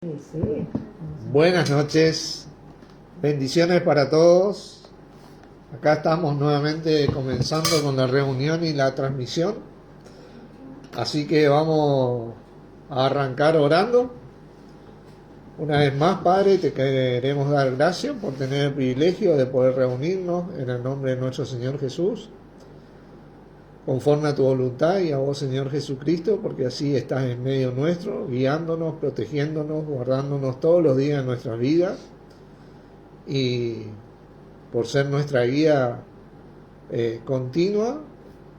Sí, sí. Buenas noches, bendiciones para todos. Acá estamos nuevamente comenzando con la reunión y la transmisión. Así que vamos a arrancar orando. Una vez más, Padre, te queremos dar gracias por tener el privilegio de poder reunirnos en el nombre de nuestro Señor Jesús, conforme a tu voluntad, y a vos, Señor Jesucristo, porque así estás en medio nuestro, guiándonos, protegiéndonos, guardándonos todos los días de nuestras vidas, y por ser nuestra guía continua,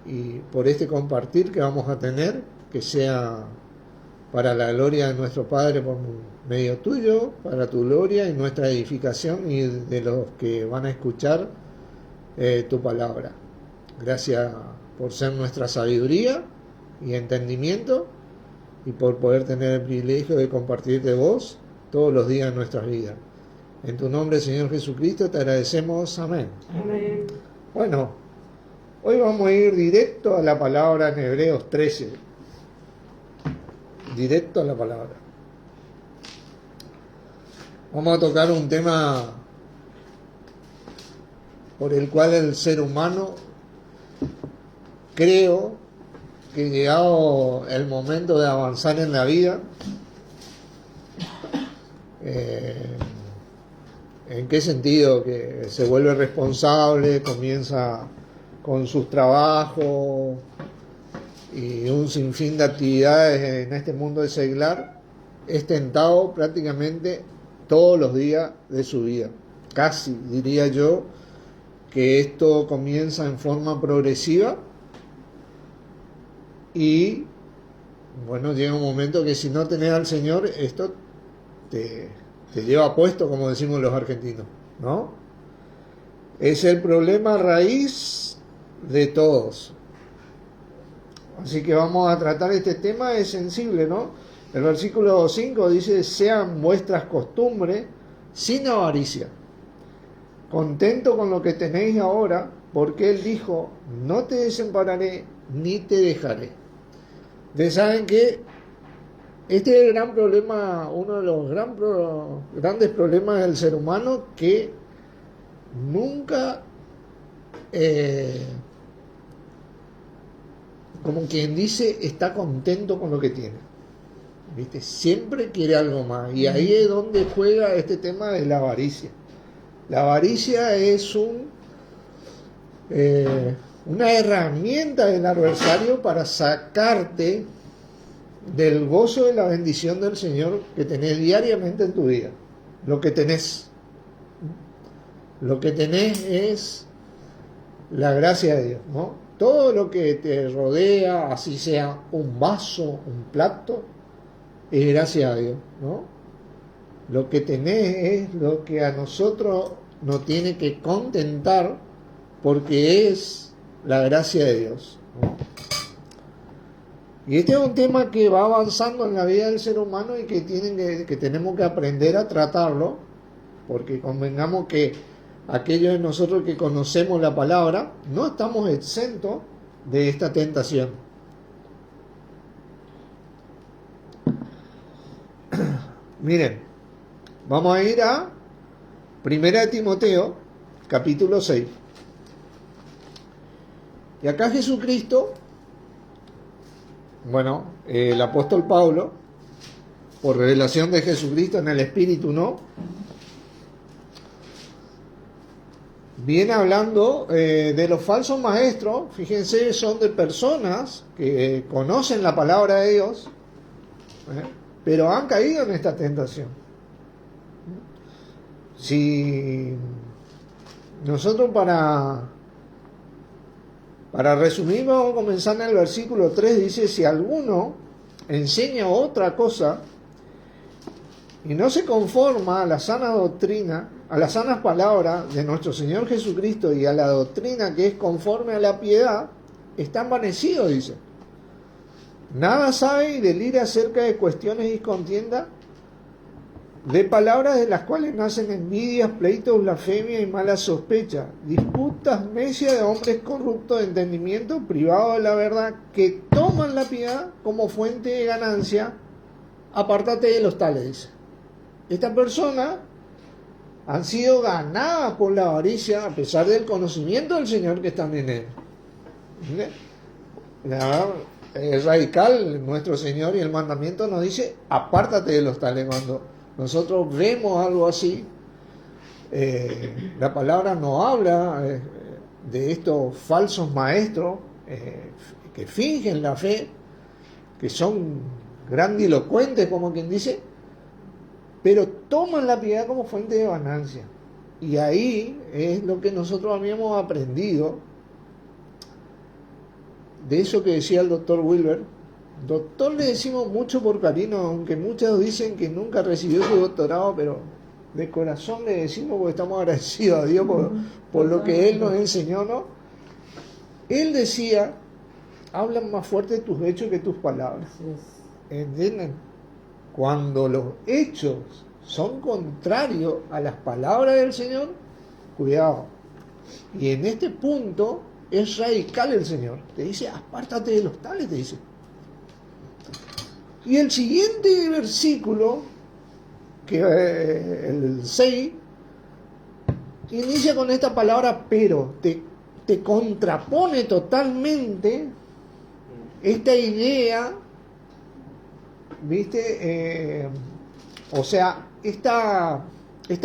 y por este compartir que vamos a tener, que sea para la gloria de nuestro Padre por medio tuyo, para tu gloria y nuestra edificación y de los que van a escuchar tu palabra. Gracias por ser nuestra sabiduría y entendimiento, y por poder tener el privilegio de compartir de vos todos los días de nuestras vidas. En tu nombre, Señor Jesucristo, te agradecemos. Amén. Amén. Bueno, hoy vamos a ir directo a la palabra en Hebreos 13. Directo a la palabra. Vamos a tocar un tema por el cual el ser humano, creo que llegado el momento de avanzar en la vida, ¿en qué sentido? Que se vuelve responsable, comienza con sus trabajos y un sinfín de actividades en este mundo de seglar, es tentado prácticamente todos los días de su vida. Casi diría yo que esto comienza en forma progresiva y bueno, llega un momento que si no tenés al Señor, esto te lleva puesto, como decimos los argentinos, ¿no? Es el problema raíz de todos. Así que vamos a tratar este tema, es sensible, ¿no? El versículo 5 dice: sean vuestras costumbres sin avaricia, contento con lo que tenéis ahora, porque Él dijo: no te desampararé ni te dejaré. Ustedes saben que este es el gran problema, uno de los grandes problemas del ser humano, que nunca, como quien dice, está contento con lo que tiene. ¿Viste? Siempre quiere algo más. Y ahí es donde juega este tema de la avaricia. La avaricia es una herramienta del adversario para sacarte del gozo de la bendición del Señor que tenés diariamente en tu vida. Lo que tenés es la gracia de Dios, ¿no? Todo lo que te rodea, así sea un vaso, un plato, es gracia a Dios, ¿no? Lo que tenés es lo que a nosotros nos tiene que contentar, porque es la gracia de Dios, ¿no? Y este es un tema que va avanzando en la vida del ser humano y que tenemos que aprender a tratarlo, porque convengamos que aquellos de nosotros que conocemos la palabra no estamos exentos de esta tentación. Miren, vamos a ir a 1 de Timoteo, capítulo 6. Y acá Jesucristo, bueno, el apóstol Pablo, por revelación de Jesucristo en el Espíritu, ¿no?, viene hablando de los falsos maestros. Fíjense, son de personas que conocen la palabra de Dios, pero han caído en esta tentación. Si nosotros, para resumir, vamos a comenzar en el versículo 3, dice: si alguno enseña otra cosa y no se conforma a la sana doctrina, a las sanas palabras de nuestro Señor Jesucristo y a la doctrina que es conforme a la piedad, está envanecido, dice. Nada sabe y delira acerca de cuestiones y contiendas, de palabras de las cuales nacen envidias, pleitos, blasfemias y malas sospechas, disputas necias de hombres corruptos de entendimiento, privados de la verdad, que toman la piedad como fuente de ganancia. Apártate de los tales, dice. Estas personas han sido ganadas por la avaricia a pesar del conocimiento del Señor que están en él. Es radical nuestro Señor, y el mandamiento nos dice: apártate de los tales. Cuando nosotros vemos algo así, la palabra nos habla de estos falsos maestros que fingen la fe, que son grandilocuentes, como quien dice, pero toman la piedad como fuente de ganancia. Y ahí es lo que nosotros habíamos aprendido de eso que decía el doctor Wilber. Doctor le decimos mucho por cariño, aunque muchos dicen que nunca recibió su doctorado, pero de corazón le decimos porque estamos agradecidos a Dios por lo que Él nos enseñó, ¿no? Él decía: hablan más fuerte tus hechos que tus palabras. ¿Entienden? Cuando los hechos son contrarios a las palabras del Señor, cuidado. Y en este punto es radical el Señor. Te dice: apártate de los tales, te dice. Y el siguiente versículo, que el 6, inicia con esta palabra pero. Te contrapone totalmente esta idea, ¿viste? O sea, esta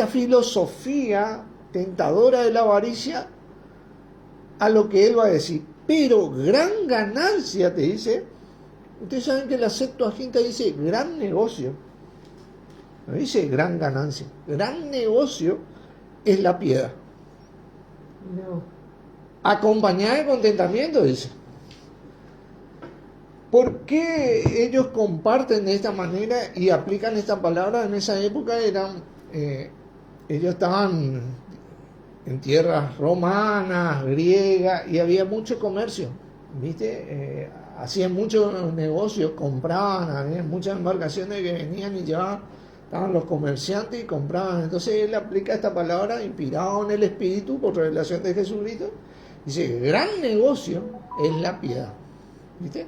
filosofía tentadora de la avaricia a lo que él va a decir. Pero gran ganancia, te dice. Ustedes saben que la Septuaginta dice gran negocio. No dice gran ganancia. Gran negocio es la piedad. No. Acompañada de contentamiento, dice. ¿Por qué ellos comparten de esta manera y aplican esta palabra? En esa época ellos estaban en tierras romanas, griegas, y había mucho comercio, ¿viste? Hacían muchos negocios, compraban, había muchas embarcaciones que venían y llevaban, estaban los comerciantes y compraban. Entonces él aplica esta palabra inspirado en el Espíritu por revelación de Jesucristo. Dice: gran negocio es la piedad, ¿viste?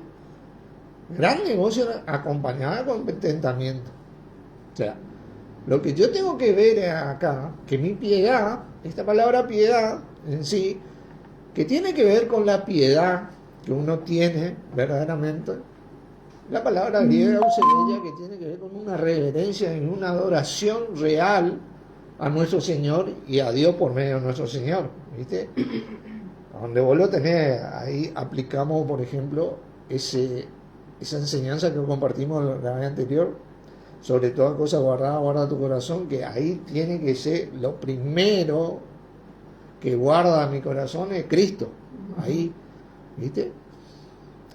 Gran negocio acompañada con contentamiento. O sea, lo que yo tengo que ver acá, que mi piedad, esta palabra piedad en sí, que tiene que ver con la piedad que uno tiene verdaderamente. La palabra griega ella que tiene que ver con una reverencia y una adoración real a nuestro Señor y a Dios por medio de nuestro Señor, ¿viste? Donde vos lo tenés, ahí aplicamos, por ejemplo, esa enseñanza que compartimos la vez anterior, sobre toda cosa guardada, guarda tu corazón, que ahí tiene que ser lo primero que guarda mi corazón es Cristo, ahí, ¿viste?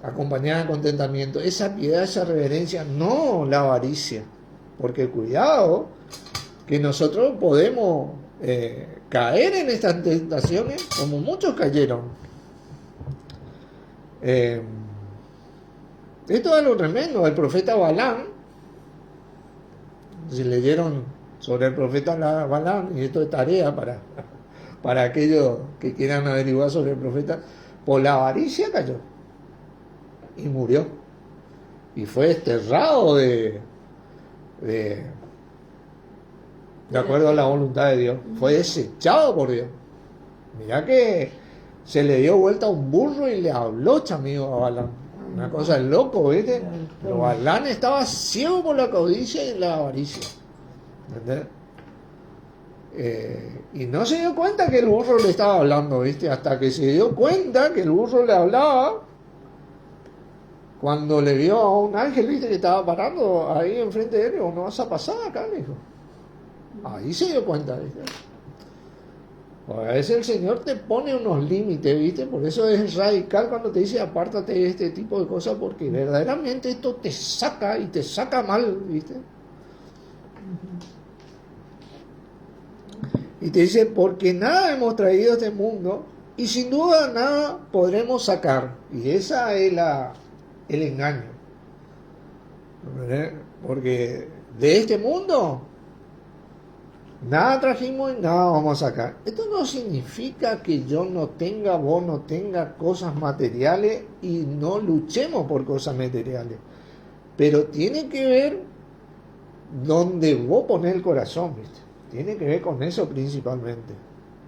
Acompañada de contentamiento, esa piedad, esa reverencia, no la avaricia, porque cuidado, que nosotros podemos caer en estas tentaciones como muchos cayeron. Esto es algo tremendo. El profeta Balaam, si leyeron sobre el profeta Balaam, y esto es tarea para aquellos que quieran averiguar sobre el profeta, por la avaricia cayó y murió y fue desterrado de acuerdo a la voluntad de Dios, fue desechado por Dios. Mirá que se le dio vuelta a un burro y le habló chamigo a Balaam. Una cosa de loco, ¿viste? Pero Balaam estaba ciego por la codicia y la avaricia, ¿entendés? Y no se dio cuenta que el burro le estaba hablando, ¿viste? Hasta que se dio cuenta que el burro le hablaba cuando le vio a un ángel, ¿viste? Que estaba parando ahí enfrente de él. Digo: no vas a pasar acá, le dijo. Ahí se dio cuenta, ¿viste? A veces el Señor te pone unos límites, ¿viste? Por eso es radical cuando te dice: apártate de este tipo de cosas, porque verdaderamente esto te saca y te saca mal, ¿viste? Y te dice: porque nada hemos traído a este mundo y sin duda nada podremos sacar. Y esa es el engaño, ¿verdad? Porque de este mundo nada trajimos y nada vamos a sacar. Esto no significa que yo no tenga, vos no tengas cosas materiales y no luchemos por cosas materiales. Pero tiene que ver donde vos ponés el corazón, ¿viste? Tiene que ver con eso principalmente.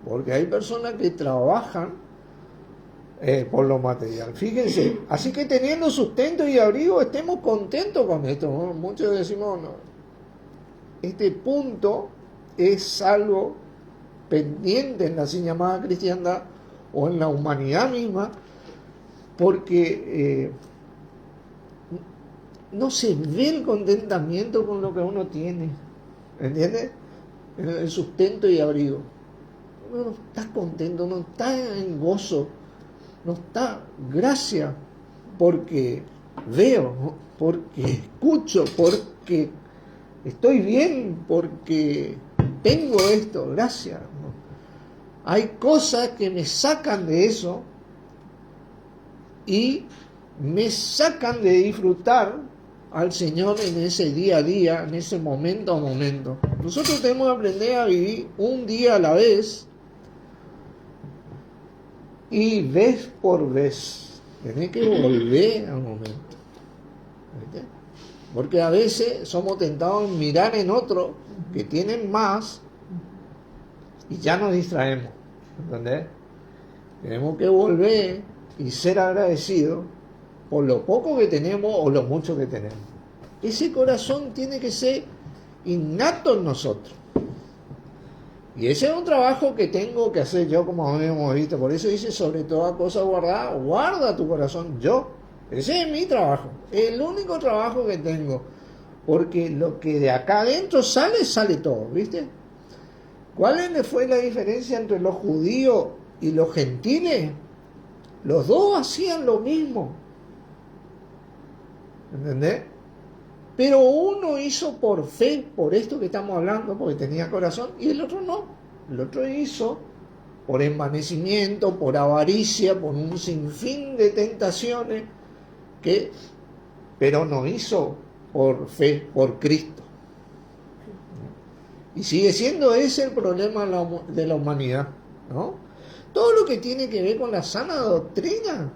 Porque hay personas que trabajan por lo material. Fíjense, así que teniendo sustento y abrigo, estemos contentos con esto, ¿no? Muchos decimos, no, este punto es algo pendiente en la así llamada cristiandad o en la humanidad misma, porque no se ve el contentamiento con lo que uno tiene, ¿entiendes? El sustento y abrigo. Uno no está contento, no está en gozo, no está gracia, porque veo, ¿no? Porque escucho, porque estoy bien, porque tengo esto, gracias, ¿no? Hay cosas que me sacan de eso y me sacan de disfrutar al Señor en ese día a día, en ese momento a momento. Nosotros tenemos que aprender a vivir un día a la vez y vez por vez. Tenés que volver al momento. ¿Viste? Porque a veces somos tentados en mirar en otros que tienen más y ya nos distraemos. ¿Entendés? Tenemos que volver y ser agradecidos por lo poco que tenemos o lo mucho que tenemos. Ese corazón tiene que ser innato en nosotros. Y ese es un trabajo que tengo que hacer yo, como habíamos visto. Por eso dice, sobre toda cosa guardada, guarda tu corazón yo. Ese es mi trabajo, el único trabajo que tengo. Porque lo que de acá adentro sale, sale todo, ¿viste? ¿Cuál fue la diferencia entre los judíos y los gentiles? Los dos hacían lo mismo. ¿Entendés? Pero uno hizo por fe, por esto que estamos hablando, porque tenía corazón, y el otro no. El otro hizo por envanecimiento, por avaricia, por un sinfín de tentaciones, pero no hizo por fe, por Cristo. Y sigue siendo ese el problema de la humanidad, ¿no? Todo lo que tiene que ver con la sana doctrina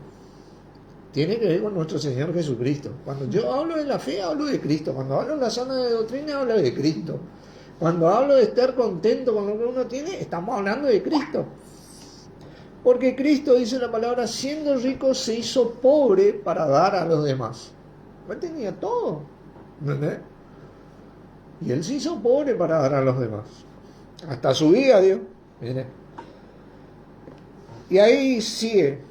tiene que ver con nuestro Señor Jesucristo. Cuando yo hablo de la fe, hablo de Cristo. Cuando hablo de la sana doctrina, hablo de Cristo. Cuando hablo de estar contento con lo que uno tiene, estamos hablando de Cristo. Porque Cristo, dice la palabra, siendo rico, se hizo pobre para dar a los demás. Él tenía todo, ¿entendés? Y Él se hizo pobre para dar a los demás. Hasta su vida, Dios. Mire. Y ahí sigue.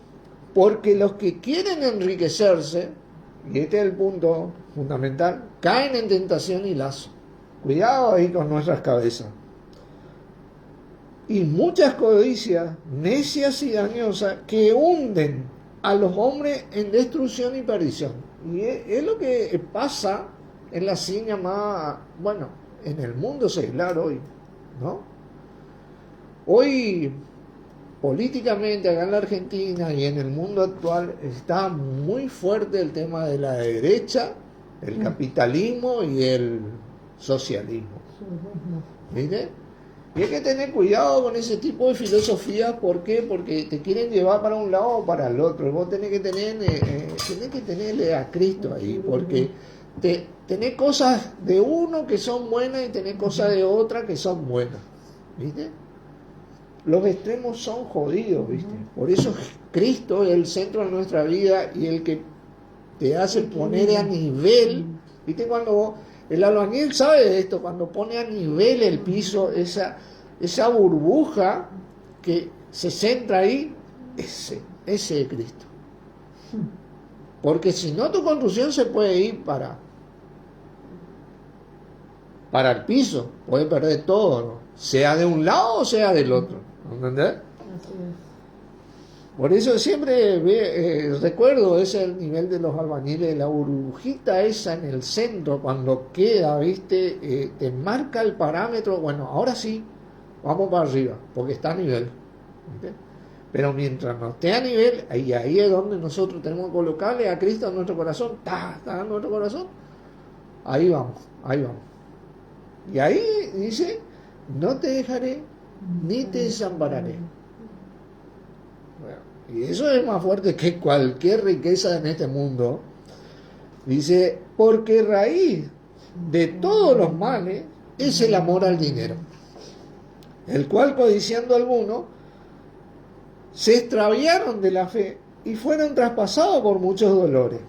Porque los que quieren enriquecerse, y este es el punto fundamental, caen en tentación y lazo. Cuidado ahí con nuestras cabezas. Y muchas codicias, necias y dañosas, que hunden a los hombres en destrucción y perdición. Y es lo que pasa en la así llamada, bueno, en el mundo secular hoy, ¿no? Hoy, políticamente acá en la Argentina y en el mundo actual está muy fuerte el tema de la derecha, el capitalismo y el socialismo. ¿Viste? Y hay que tener cuidado con ese tipo de filosofías. ¿Por qué? Porque te quieren llevar para un lado o para el otro. Vos tenés que tenerle a Cristo ahí, porque tenés cosas de uno que son buenas y tenés cosas de otra que son buenas. ¿Viste? Los extremos son jodidos, ¿viste? Por eso Cristo es el centro de nuestra vida y el que te hace poner a nivel. ¿Viste? Cuando el albañil sabe de esto, cuando pone a nivel el piso, esa burbuja que se centra ahí, ese es Cristo. Porque si no, tu construcción se puede ir para el piso, puede perder todo, ¿no? Sea de un lado o sea del otro. ¿Entendés? Así es. Por eso siempre recuerdo ese el nivel de los albañiles, la burbujita esa en el centro, cuando queda, ¿viste? Te marca el parámetro, bueno, ahora sí, vamos para arriba, porque está a nivel. ¿Viste? Pero mientras no esté a nivel, ahí es donde nosotros tenemos que colocarle a Cristo en nuestro corazón, está en nuestro corazón, ahí vamos. Y ahí dice, no te dejaré, ni te desampararé. Bueno, y eso es más fuerte que cualquier riqueza en este mundo. Dice, porque raíz de todos los males es el amor al dinero, el cual, codiciando algunos, se extraviaron de la fe y fueron traspasados por muchos dolores.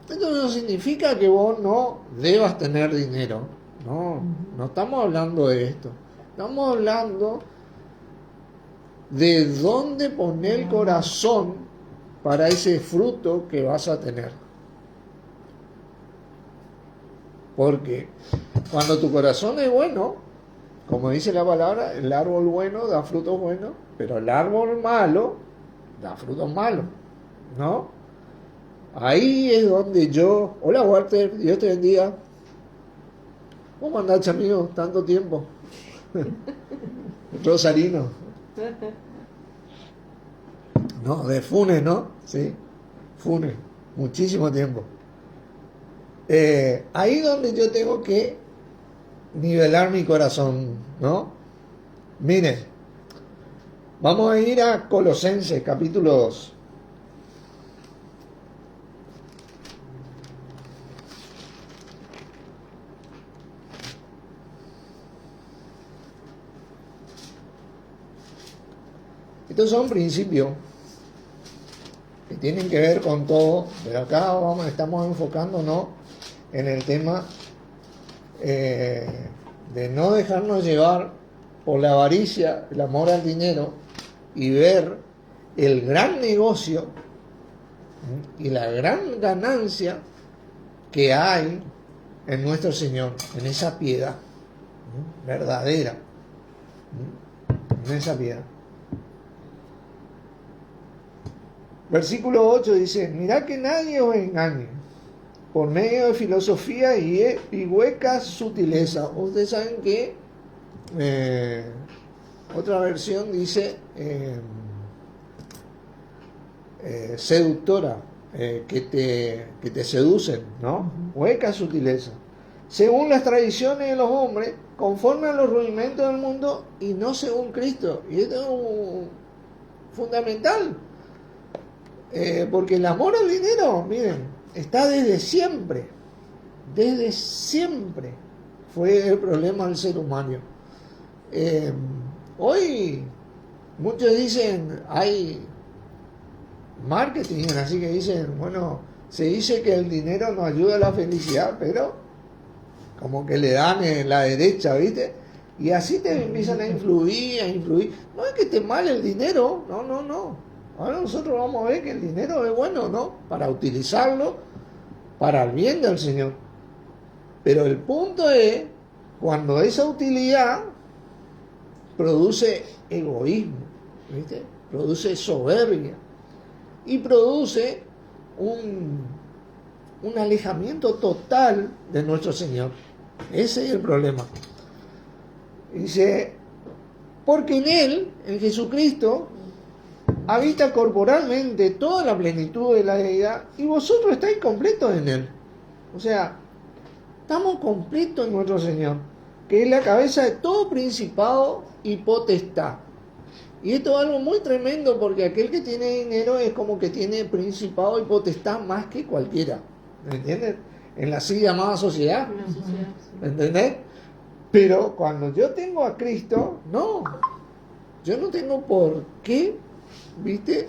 Esto no significa que vos no debas tener dinero. No estamos hablando de esto. Estamos hablando de dónde poner el corazón para ese fruto que vas a tener. Porque cuando tu corazón es bueno, como dice la palabra, el árbol bueno da frutos buenos, pero el árbol malo da frutos malos, ¿no? Ahí es donde yo... Hola Walter, Dios te bendiga. ¿Cómo andás, amigo? Tanto tiempo. Rosarino. No, de Funes, ¿no? Sí, Funes, muchísimo tiempo. Ahí donde yo tengo que nivelar mi corazón, ¿no? Miren, vamos a ir a Colosenses, capítulo 2. Estos son principios que tienen que ver con todo, pero acá estamos enfocándonos en el tema de no dejarnos llevar por la avaricia, el amor al dinero y ver el gran negocio y la gran ganancia que hay en nuestro Señor, en esa piedad verdadera, en esa piedad. Versículo 8 dice: mirad que nadie os engañe por medio de filosofía y huecas sutilezas. Ustedes saben que otra versión dice seductora, que te seducen, ¿no? Huecas sutilezas. Según las tradiciones de los hombres, conforme a los rudimentos del mundo y no según Cristo. Y esto es fundamental. Porque el amor al dinero, miren, está desde siempre. Desde siempre fue el problema del ser humano. Hoy muchos dicen, hay marketing, así que dicen, bueno, se dice que el dinero no ayuda a la felicidad, pero como que le dan en la derecha, ¿viste? Y así te empiezan a influir. No es que esté mal el dinero, no. Ahora nosotros vamos a ver que el dinero es bueno, ¿no? Para utilizarlo para el bien del Señor. Pero el punto es cuando esa utilidad produce egoísmo, ¿viste? Produce soberbia y produce un alejamiento total de nuestro Señor. Ese es el problema. Dice, porque en Él, en Jesucristo, habita corporalmente toda la plenitud de la deidad y vosotros estáis completos en Él. O sea, estamos completos en nuestro Señor, que es la cabeza de todo principado y potestad. Y esto es algo muy tremendo, porque aquel que tiene dinero es como que tiene principado y potestad más que cualquiera. ¿Me entiendes? En la así llamada sociedad. ¿Me entendés? Pero cuando yo tengo a Cristo, no. Yo no tengo por qué, ¿viste?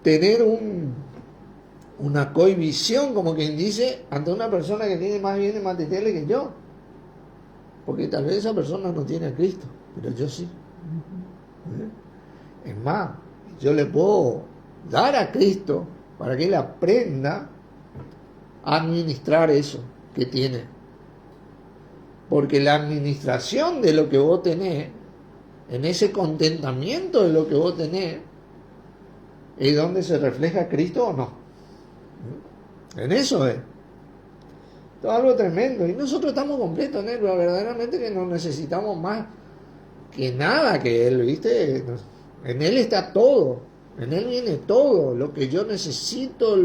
Tener una cohibición, como quien dice, ante una persona que tiene más bienes materiales que yo. Porque tal vez esa persona no tiene a Cristo, pero yo sí. Es más, yo le puedo dar a Cristo para que él aprenda a administrar eso que tiene. Porque la administración de lo que vos tenés, en ese contentamiento de lo que vos tenés, es donde se refleja Cristo o no. En eso es. Todo algo tremendo. Y nosotros estamos completos en Él, pero verdaderamente que no necesitamos más que nada que Él, ¿viste? En Él está todo. En Él viene todo. Lo que yo necesito,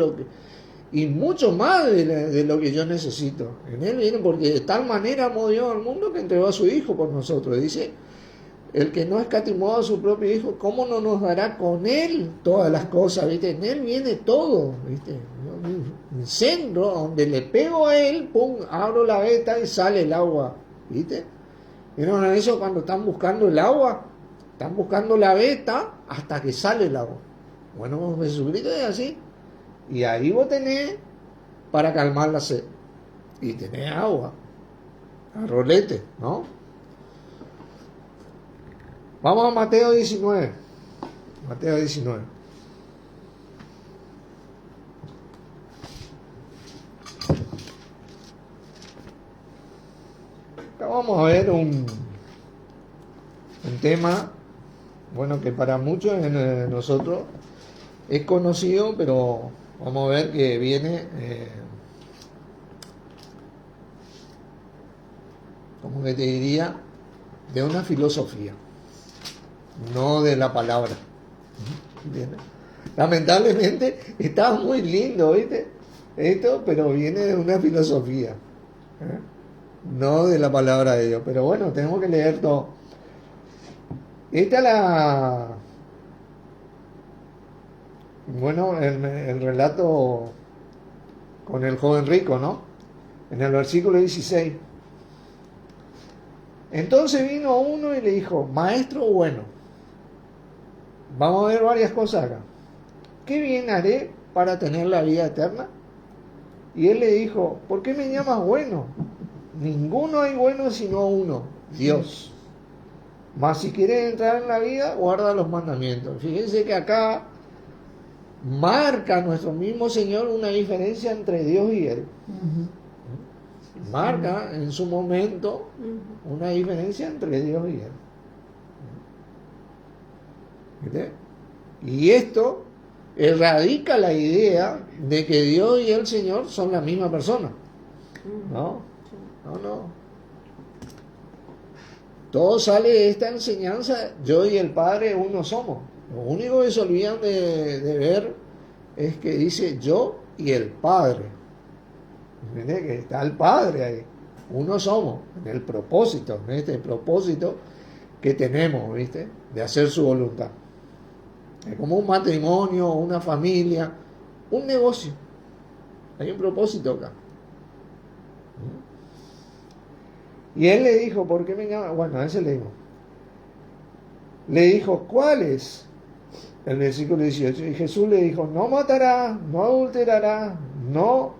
y mucho más de lo que yo necesito. En Él viene, porque de tal manera amó Dios al mundo que entregó a su Hijo por nosotros. Dice el que no escatimó a su propio Hijo, ¿cómo no nos dará con Él todas las cosas? ¿Viste? En Él viene todo, ¿viste? Un centro donde le pego a Él, pum, abro la veta y sale el agua, ¿viste? ¿Vieron eso cuando están buscando el agua? Están buscando la veta hasta que sale el agua. Bueno, Jesucristo es así. Y ahí vos tenés para calmar la sed. Y tenés agua. A rolete, ¿no? Vamos a Mateo 19. Mateo 19. Acá vamos a ver un tema, bueno, que para muchos de nosotros es conocido, pero vamos a ver que viene, como que te diría, de una filosofía, no de la palabra. ¿Entiendes? Lamentablemente está muy lindo, ¿viste? Esto, pero viene de una filosofía, no de la palabra de Dios. Pero bueno, tenemos que leer todo. Esta es el relato con el joven rico, ¿no? En el versículo 16. Entonces vino uno y le dijo, maestro bueno, vamos a ver varias cosas acá. ¿Qué bien haré para tener la vida eterna? Y él le dijo, ¿por qué me llamas bueno? Ninguno hay bueno sino uno, Dios. Mas si quieres entrar en la vida, guarda los mandamientos. Fíjense que acá marca nuestro mismo Señor una diferencia entre Dios y Él. Marca en su momento una diferencia entre Dios y Él. ¿Viste? Y esto erradica la idea de que Dios y el Señor son la misma persona. No. Todo sale de esta enseñanza, yo y el Padre uno somos. Lo único que se olvidan de ver es que dice yo y el Padre. ¿Entiendes? Que está el Padre ahí. Uno somos, en el propósito, en este propósito que tenemos, ¿viste? De hacer su voluntad. Es como un matrimonio, una familia, un negocio. Hay un propósito acá. Y él le dijo, ¿por qué me llama? Bueno, a ese le dijo. Le dijo, ¿cuál es? El versículo 18. Y Jesús le dijo, no matarás, no adulterarás, no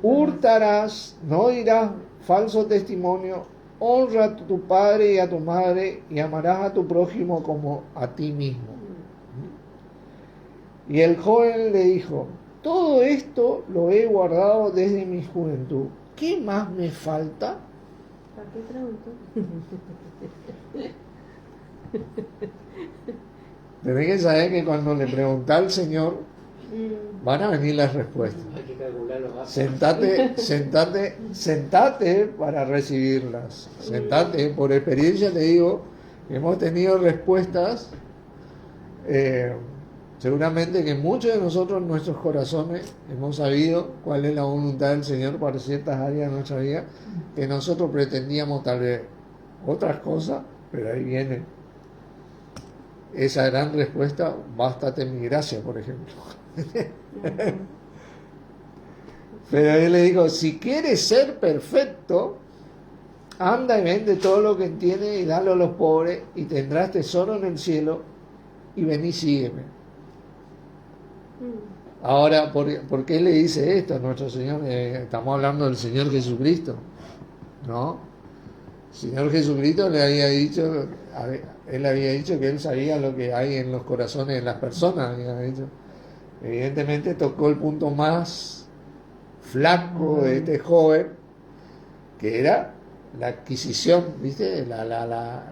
hurtarás, no dirás falso testimonio, honra a tu padre y a tu madre y amarás a tu prójimo como a ti mismo. Y el joven le dijo, todo esto lo he guardado desde mi juventud. ¿Qué más me falta? ¿Para qué pregunto? Tenés que saber que cuando le preguntás al Señor, van a venir las respuestas. Hay que calcular los gastos. Sentate para recibirlas. Sentate, por experiencia te digo, hemos tenido respuestas. Seguramente que muchos de nosotros en nuestros corazones hemos sabido cuál es la voluntad del Señor para ciertas áreas de nuestra vida, que nosotros pretendíamos tal vez otras cosas, pero ahí viene esa gran respuesta, bástate mi gracia, por ejemplo. Pero él le dijo, si quieres ser perfecto, anda y vende todo lo que tienes y dalo a los pobres y tendrás tesoro en el cielo y ven y sígueme. Ahora, ¿por qué le dice esto a nuestro Señor? Estamos hablando del Señor Jesucristo, ¿no? El Señor Jesucristo le había dicho, él había dicho que él sabía lo que hay en los corazones de las personas, había dicho. Evidentemente tocó el punto más flaco de este joven, que era la adquisición, ¿viste?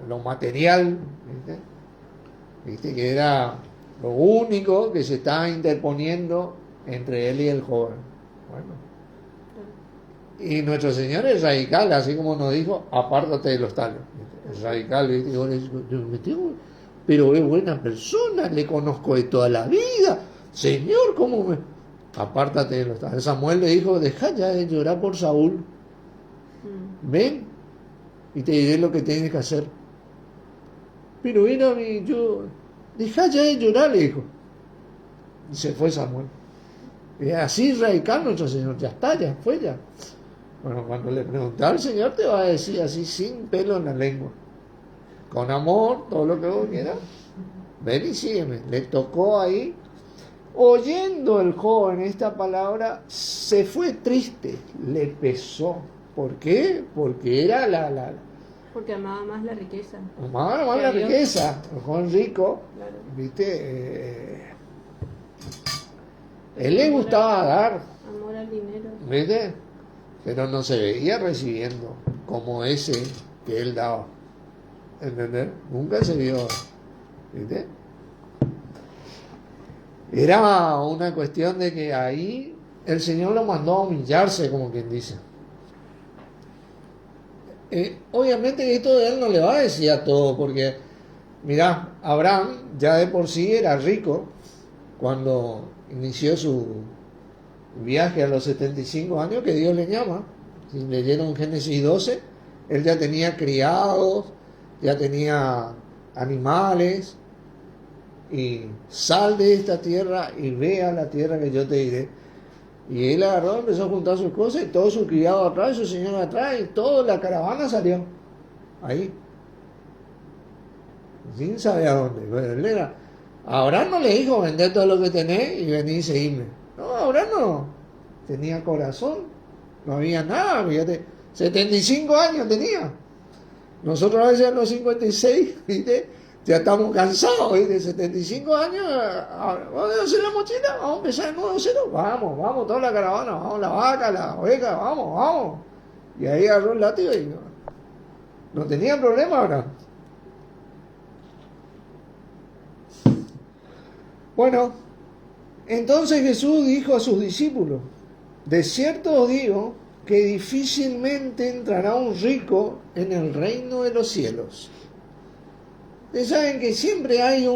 Lo material, ¿viste? Que era lo único que se estaba interponiendo entre él y el joven. Bueno. Y nuestro Señor es radical, así como nos dijo, apártate de los tales. Es radical, ¿viste? Pero es buena persona, le conozco de toda la vida. Señor, ¿cómo me...? Apártate de los tales. Samuel le dijo, deja ya de llorar por Saúl. Ven y te diré lo que tienes que hacer. pero vino a mí, yo, dejá ya de llorar, le dijo. Y se fue Samuel. Y así radical nuestro Señor, ya está, ya fue ya. Bueno, cuando le preguntaba al Señor te va a decir así, sin pelo en la lengua, con amor, todo lo que vos quieras, ven y sígueme. Le tocó ahí. Oyendo el joven esta palabra, se fue triste, le pesó. ¿Por qué? Porque era Porque amaba más la riqueza. amaba más la riqueza. El joven rico, Claro. ¿viste? Él le gustaba dar, Amor al dinero. ¿viste? Pero no se veía recibiendo como ese que él daba. ¿Entendés? Nunca se vio, ¿viste? Era una cuestión de que ahí el Señor lo mandó a humillarse, como quien dice. Obviamente esto de él no le va a decir a todo, porque mirá, Abraham ya de por sí era rico cuando inició su viaje a los 75 años que Dios le llama. Si leyeron Génesis 12, él ya tenía criados, ya tenía animales, y sal de esta tierra y ve a la tierra que yo te diré. Y él agarró, empezó a juntar sus cosas y todo su criado atrás, su señor atrás, y toda la caravana salió ahí, sin saber a dónde. Bueno, él era, Abraham no le dijo vender todo lo que tenés y venir y seguirme. No, Abraham no tenía corazón, no había nada, fíjate, 75 años tenía. Nosotros a veces a los 56, ¿viste? Ya estamos cansados, ¿viste? 75 años, vamos a hacer la mochila, vamos a empezar de nuevo cero, vamos, toda la caravana, vamos, la vaca, la oveja, vamos. Y ahí agarró el látigo y no tenía problema ahora. Bueno, entonces Jesús dijo a sus discípulos, de cierto os digo que difícilmente entrará un rico en el reino de los cielos. Ustedes saben que siempre hay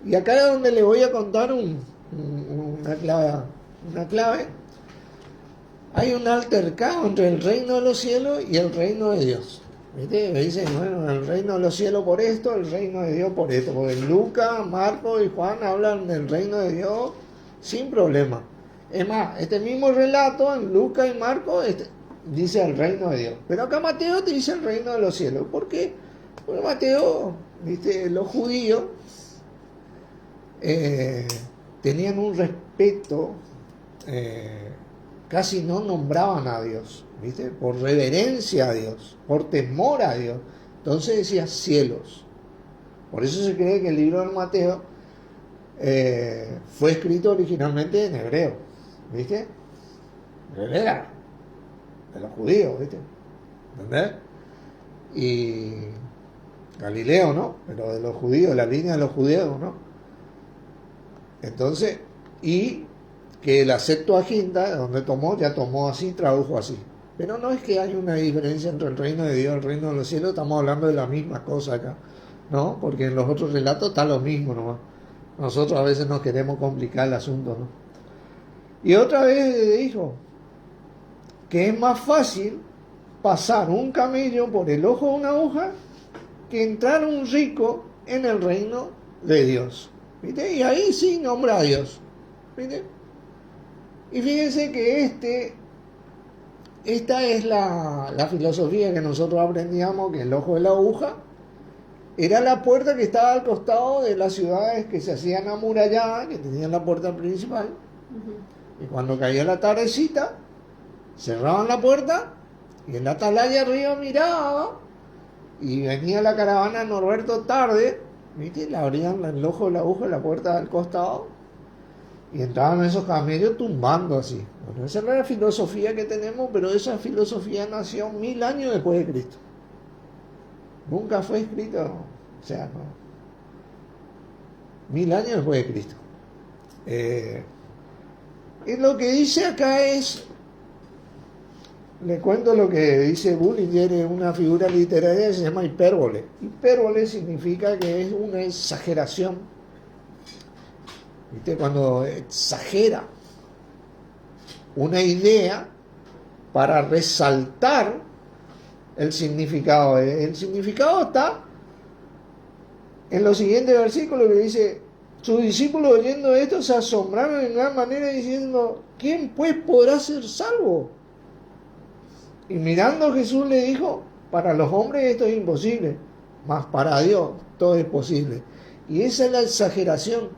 y acá es donde le voy a contar una clave. Hay un altercado entre el reino de los cielos y el reino de Dios. ¿Viste? Me dicen, bueno, el reino de los cielos por esto, el reino de Dios por esto. Porque Lucas, Marcos y Juan hablan del reino de Dios sin problema. Es más, este mismo relato en Lucas y Marcos dice el reino de Dios. Pero acá Mateo te dice el reino de los cielos. ¿Por qué? Porque Mateo, ¿viste? Los judíos tenían un respeto, casi no nombraban a Dios, ¿viste? Por reverencia a Dios, por temor a Dios. Entonces decía cielos. Por eso se cree que el libro de Mateo fue escrito originalmente en hebreo, ¿viste? Él era de los judíos, ¿viste? ¿Entendés? Y Galileo, ¿no? Pero de los judíos, la línea de los judíos, ¿no? Entonces, y que la Septuaginta, donde tomó, ya tomó así, tradujo así. Pero no es que hay una diferencia entre el reino de Dios y el reino de los cielos, estamos hablando de la misma cosa acá, ¿no? Porque en los otros relatos está lo mismo nomás. Nosotros a veces nos queremos complicar el asunto, ¿no? Y otra vez dijo que es más fácil pasar un camello por el ojo de una aguja que entrar un rico en el reino de Dios. ¿Viste? Y ahí sí nombra a Dios. ¿Viste? Y fíjense que esta es la filosofía que nosotros aprendíamos, que el ojo de la aguja era la puerta que estaba al costado de las ciudades que se hacían amuralladas, que tenían la puerta principal. Y cuando caía la tardecita, cerraban la puerta y en la atalaya arriba miraba y venía la caravana Norberto tarde, ¿viste? Le abrían el ojo de la aguja, la puerta del costado y entraban esos camellos tumbando así. Bueno, esa es la filosofía que tenemos, pero esa filosofía nació 1000 años después de Cristo. Nunca fue escrito, o sea, no. 1000 años después de Cristo. Y lo que dice acá es, le cuento lo que dice Bullinger, es una figura literaria que se llama hipérbole. Hipérbole significa que es una exageración. ¿Viste? Cuando exagera una idea para resaltar el significado. El significado está en los siguientes versículos le dice, sus discípulos oyendo esto se asombraron en gran manera diciendo, ¿quién pues podrá ser salvo? Y mirando Jesús le dijo, para los hombres esto es imposible, mas para Dios todo es posible. Y esa es la exageración,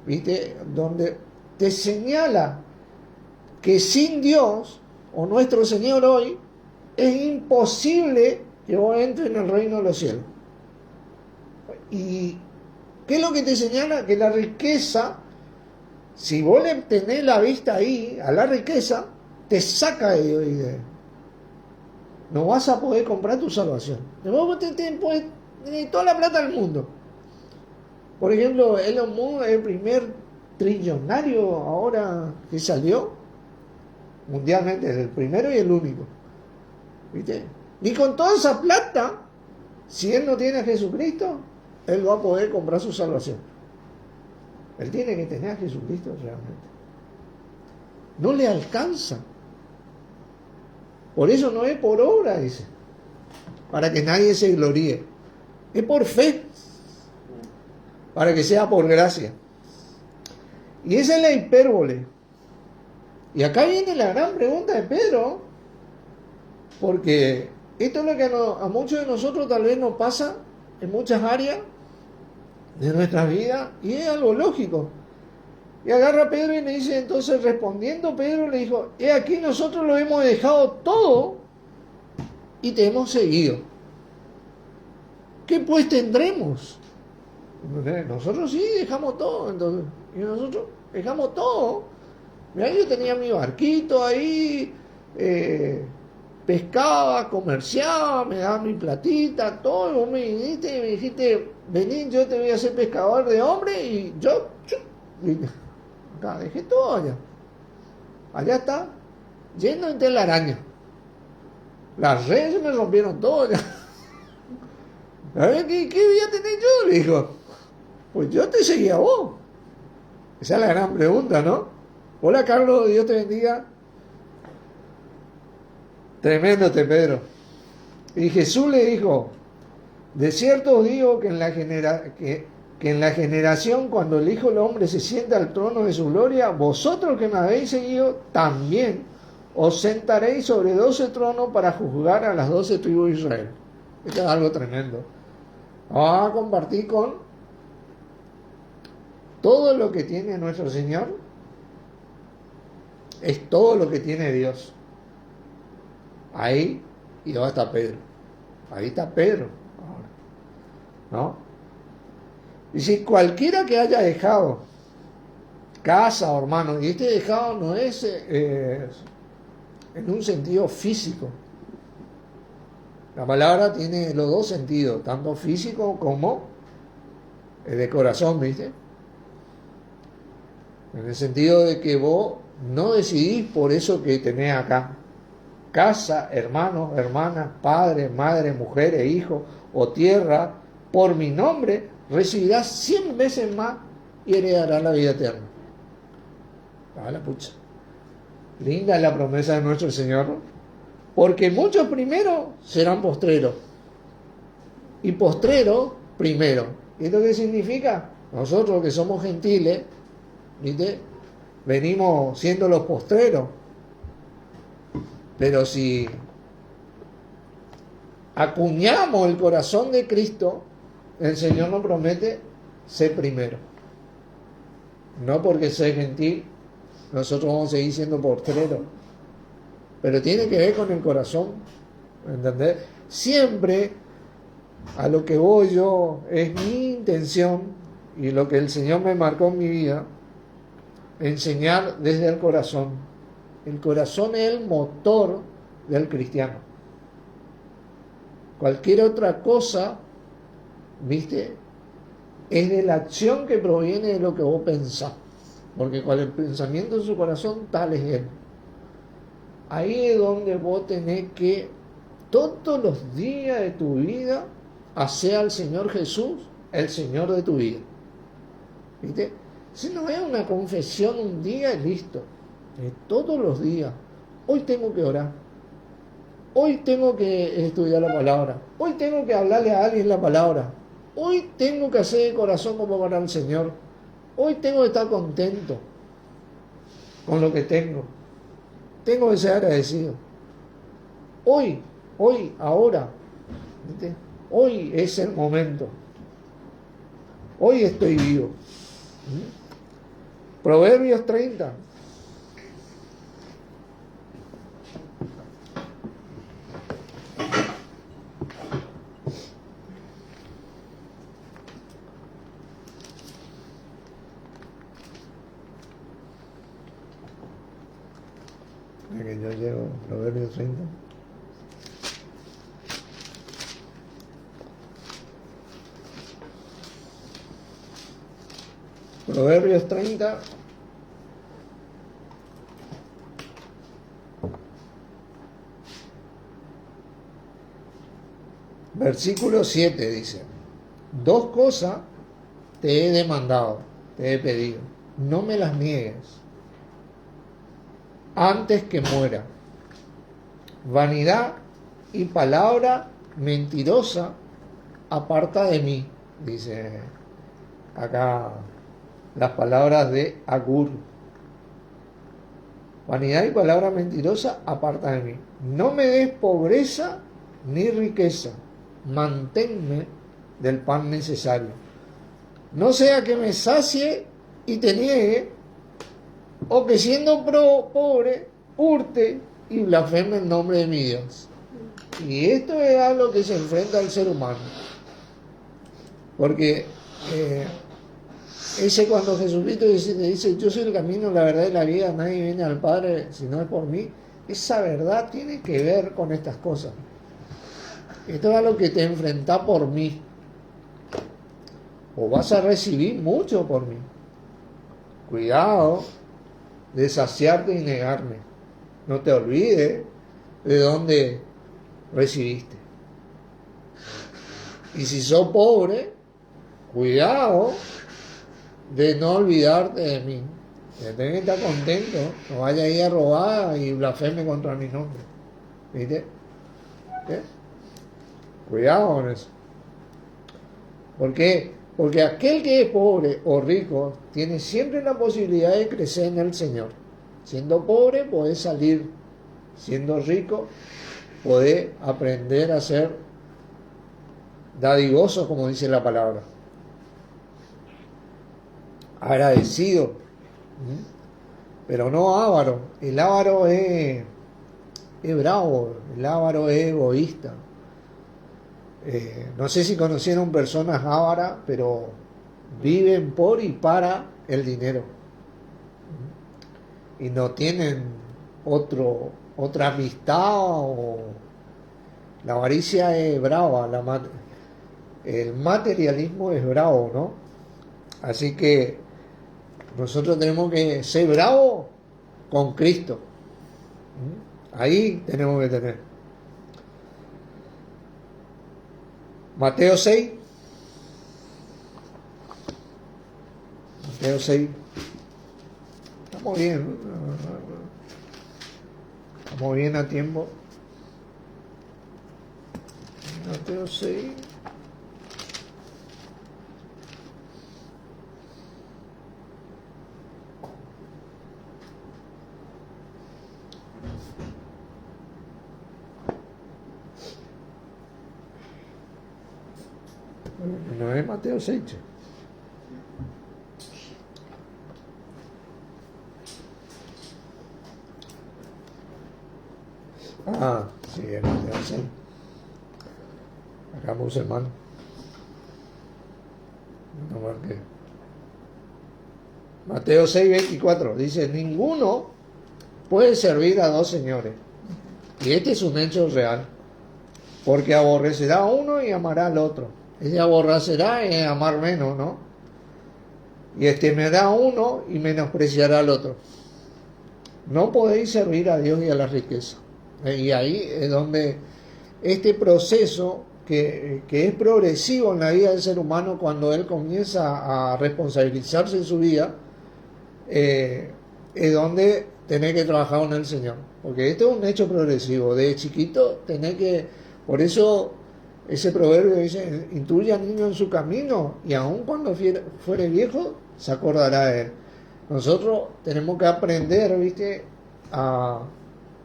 ¿viste? Donde te señala que sin Dios, o nuestro Señor hoy, es imposible que vos entres en el reino de los cielos. ¿Y qué es lo que te señala? Que la riqueza, si vos le tenés la vista ahí, a la riqueza, te saca de Dios y de él. No vas a poder comprar tu salvación. Vos puedes tener toda la plata del mundo. Por ejemplo, Elon Musk es el primer trillonario ahora que salió mundialmente, es el primero y el único. ¿Viste? Y con toda esa plata, si él no tiene a Jesucristo, él va a poder comprar su salvación. Él tiene que tener a Jesucristo realmente. No le alcanza. Por eso no es por obra, dice, para que nadie se gloríe. Es por fe, para que sea por gracia. Y esa es la hipérbole. Y acá viene la gran pregunta de Pedro, porque esto es lo que a muchos de nosotros tal vez nos pasa en muchas áreas de nuestras vidas, y es algo lógico. Y agarra a Pedro y le dice, entonces respondiendo Pedro le dijo, he aquí nosotros lo hemos dejado todo y te hemos seguido. ¿Qué pues tendremos? Nosotros sí dejamos todo, entonces, y nosotros dejamos todo. Mirá, yo tenía mi barquito ahí, pescaba, comerciaba, me daba mi platita, todo, y vos me viniste y me dijiste, vení, yo te voy a hacer pescador de hombre, y yo, acá dejé todo allá. Allá está, lleno de telaraña. Las redes se me rompieron todo ya. A ver, ¿qué voy a tener yo? Le dijo, pues yo te seguía a vos. Esa es la gran pregunta, ¿no? Hola Carlos, Dios te bendiga. Tremendo Pedro. Y Jesús le dijo, de cierto os digo que en la generación cuando el Hijo del Hombre se sienta al trono de su gloria, vosotros que me habéis seguido, también os sentaréis sobre 12 tronos para juzgar a las 12 tribus de Israel. Esto es algo tremendo. Vamos a compartir con todo lo que tiene nuestro Señor, es todo lo que tiene Dios. Ahí, y ahora está Pedro. Ahí está Pedro. Ahora, ¿no? Y si cualquiera que haya dejado casa o hermano, y este dejado no es en un sentido físico. La palabra tiene los dos sentidos, tanto físico como de corazón, ¿viste? En el sentido de que vos no decidís por eso que tenés acá. Casa, hermanos, hermanas, padres, madres, mujeres, hijos o tierra, por mi nombre, recibirás 100 veces más y heredarás la vida eterna. Ah, la pucha. Linda es la promesa de nuestro Señor, ¿no? Porque muchos primero serán postreros. Y postreros primero. ¿Y esto qué significa? Nosotros que somos gentiles, ¿viste? Venimos siendo los postreros. Pero si acuñamos el corazón de Cristo, el Señor nos promete ser primero. No porque sea gentil, nosotros vamos a seguir siendo postreros. Pero tiene que ver con el corazón, ¿entendés? Siempre a lo que voy yo es mi intención y lo que el Señor me marcó en mi vida, enseñar desde el corazón. El corazón es el motor del cristiano. Cualquier otra cosa, ¿viste? Es de la acción que proviene de lo que vos pensás. Porque con el pensamiento de su corazón, tal es él. Ahí es donde vos tenés que, todos los días de tu vida, hacer al Señor Jesús el Señor de tu vida. ¿Viste? Si no es una confesión un día y listo. Todos los días. Hoy tengo que orar. Hoy tengo que estudiar la palabra. Hoy tengo que hablarle a alguien la palabra. hoy tengo que hacer de corazón como para el Señor. Hoy tengo que estar contento con lo que tengo. Tengo que ser agradecido. Hoy, ahora. ¿Viste? Hoy es el momento. Hoy estoy vivo. Proverbios 30. Que yo llego, Proverbios 30. Proverbios 30. Versículo 7 dice: 2 cosas te he demandado, te he pedido, no me las niegues antes que muera. Vanidad y palabra mentirosa aparta de mí, dice acá las palabras de Agur. Vanidad y palabra mentirosa aparta de mí. No me des pobreza ni riqueza, manténme del pan necesario. No sea que me sacie y te niegue, o que siendo pobre, hurte y blasfeme el nombre de mi Dios. Y esto es a lo que se enfrenta el ser humano. Porque ese cuando Jesucristo dice, yo soy el camino, la verdad y la vida, nadie viene al Padre si no es por mí, esa verdad tiene que ver con estas cosas. Esto es a lo que te enfrentás por mí. O vas a recibir mucho por mí. Cuidado de saciarte y negarme. No te olvides de dónde recibiste. Y si sos pobre, cuidado de no olvidarte de mí. Que tenés que estar contento. No vayas a ir a robar y blasfeme contra mi nombre. ¿Viste? ¿Qué? Cuidado con eso. ¿Por qué? Porque aquel que es pobre o rico tiene siempre la posibilidad de crecer en el Señor. Siendo pobre podés salir. Siendo rico podés aprender a ser dadivoso, como dice la palabra. Agradecido. Pero no avaro. El avaro es bravo. El avaro es egoísta. No sé si conocieron personas ávaras, pero viven por y para el dinero. Y no tienen otra amistad. La avaricia es brava. El materialismo es bravo, ¿no? Así que nosotros tenemos que ser bravos con Cristo. Ahí tenemos que tener. Mateo 6. Mateo 6. Estamos bien. Estamos bien a tiempo. Mateo 6. No es Mateo 6. Ah, sí, es Mateo 6. Acá puse mal. No marqué. Mateo 6, 24. Dice, ninguno puede servir a 2 señores. Y este es un hecho real. Porque aborrecerá a uno y amará al otro. Ese aborrecerá es amar menos, ¿no? Y estimará a uno y menospreciará al otro. No podéis servir a Dios y a la riqueza. Y ahí es donde este proceso que es progresivo en la vida del ser humano, cuando él comienza a responsabilizarse en su vida, es donde tenés que trabajar con el Señor. Porque esto es un hecho progresivo. De chiquito tenés que... Por eso ese proverbio dice, instruye al niño en su camino y aun cuando fuere viejo, se acordará de él. Nosotros tenemos que aprender, ¿viste?, a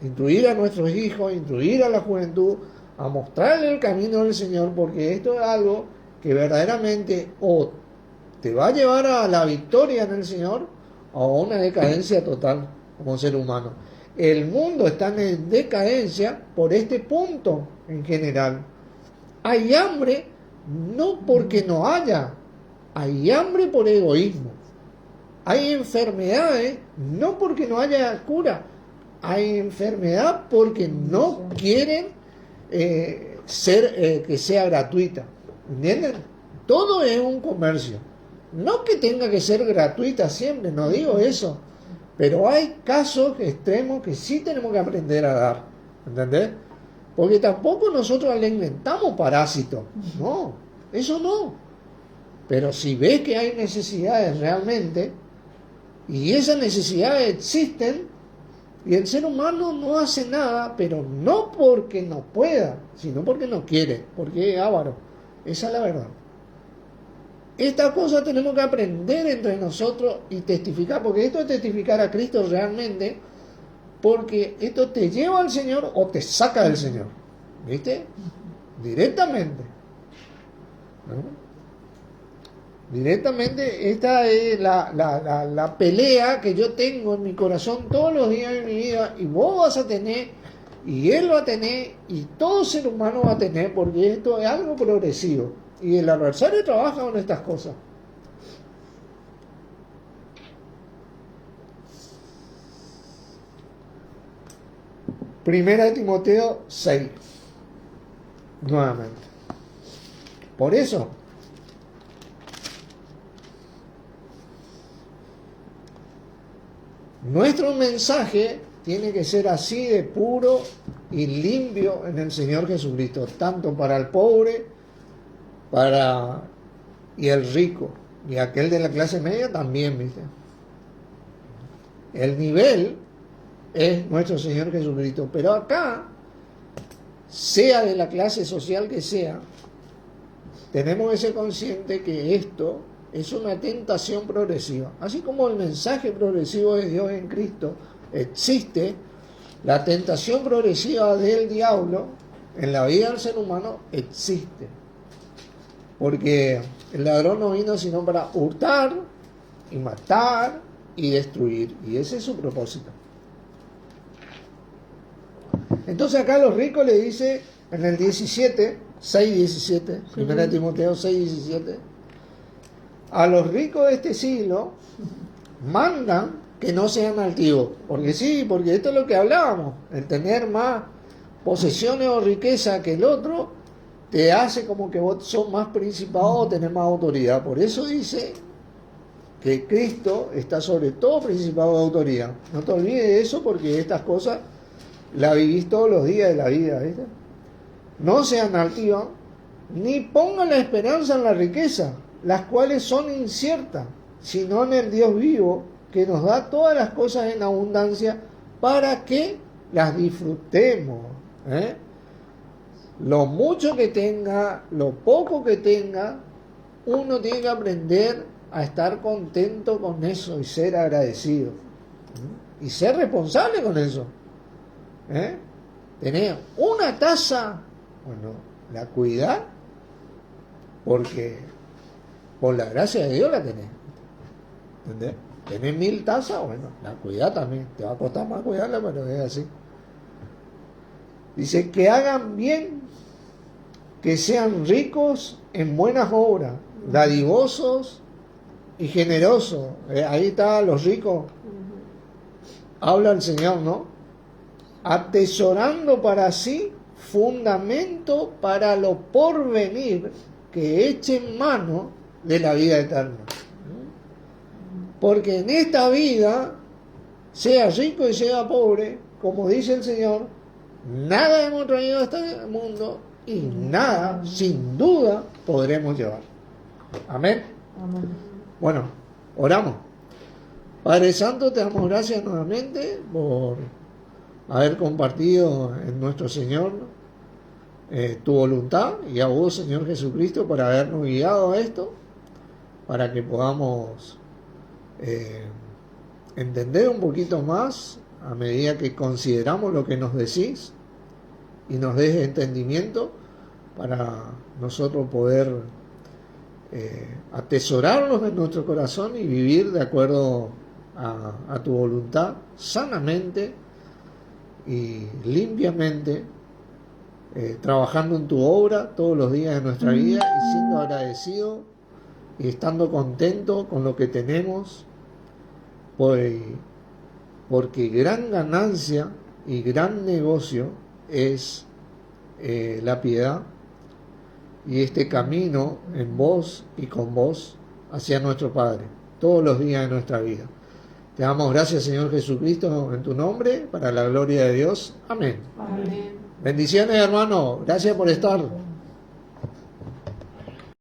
instruir a nuestros hijos, instruir a la juventud, a mostrarle el camino del Señor, porque esto es algo que verdaderamente o te va a llevar a la victoria en el Señor o a una decadencia total como ser humano. El mundo está en decadencia por este punto en general. Hay hambre no porque no haya, hay hambre por egoísmo. Hay enfermedades no porque no haya cura, hay enfermedad porque no quieren que sea gratuita. ¿Entienden? Todo es un comercio. No que tenga que ser gratuita siempre, no digo eso. Pero hay casos extremos que sí tenemos que aprender a dar. ¿Entendés? Porque tampoco nosotros le inventamos parásitos. No, eso no. Pero si ves que hay necesidades realmente, y esas necesidades existen, y el ser humano no hace nada, pero no porque no pueda, sino porque no quiere, porque es avaro. Esa es la verdad. Esta cosa tenemos que aprender entre nosotros y testificar, porque esto es testificar a Cristo realmente, porque esto te lleva al Señor o te saca del Señor. ¿Viste? Directamente. ¿No? Directamente, esta es la pelea que yo tengo en mi corazón todos los días de mi vida, y vos vas a tener, y él va a tener, y todo ser humano va a tener, porque esto es algo progresivo. Y el adversario trabaja con estas cosas. Primera de Timoteo 6. Nuevamente. Por eso, nuestro mensaje tiene que ser así de puro y limpio en el Señor Jesucristo, tanto para el pobre, y el rico, y aquel de la clase media también, ¿viste? El nivel es nuestro Señor Jesucristo, pero acá, sea de la clase social que sea, tenemos que ser conscientes que esto es una tentación progresiva. Así como el mensaje progresivo de Dios en Cristo existe, la tentación progresiva del diablo en la vida del ser humano existe. Porque el ladrón no vino sino para hurtar y matar y destruir. Y ese es su propósito. Entonces acá a los ricos le dice en el 6:17, 1 Timoteo 6:17, a los ricos de este siglo mandan que no sean altivos. Porque sí, porque esto es lo que hablábamos, el tener más posesiones o riqueza que el otro te hace como que vos sos más principado o tenés más autoridad. Por eso dice que Cristo está sobre todo principado de autoridad. No te olvides de eso, porque estas cosas las vivís todos los días de la vida, ¿viste? No sean altivos, ni pongan la esperanza en la riqueza, las cuales son inciertas, sino en el Dios vivo, que nos da todas las cosas en abundancia para que las disfrutemos. Lo mucho que tenga, lo poco que tenga, uno tiene que aprender a estar contento con eso y ser agradecido. Y ser responsable con eso. Tener una taza, bueno, la cuidás, porque por la gracia de Dios la tenés. ¿Entendés? Tenés 1000 tazas, bueno, la cuidás también. Te va a costar más cuidarla, pero es así. Dice que hagan bien, que sean ricos en buenas obras, dadivosos y generosos. Ahí está los ricos. Habla el Señor, ¿no? Atesorando para sí fundamento para lo porvenir, que echen mano de la vida eterna. Porque en esta vida, sea rico y sea pobre, como dice el Señor, nada hemos traído a este mundo y nada, sin duda, podremos llevar. Amén. Amén. Bueno, oramos. Padre Santo, te damos gracias nuevamente por haber compartido en nuestro Señor tu voluntad y a vos, Señor Jesucristo, por habernos guiado a esto, para que podamos entender un poquito más a medida que consideramos lo que nos decís y nos des entendimiento para nosotros poder atesorarlos en nuestro corazón y vivir de acuerdo a tu voluntad, sanamente y limpiamente, trabajando en tu obra todos los días de nuestra vida y siendo agradecido y estando contento con lo que tenemos, porque gran ganancia y gran negocio es la piedad y este camino en vos y con vos hacia nuestro Padre todos los días de nuestra vida. Te damos gracias, Señor Jesucristo, en tu nombre, para la gloria de Dios. Amén. Amén. Bendiciones, hermano. Gracias por estar.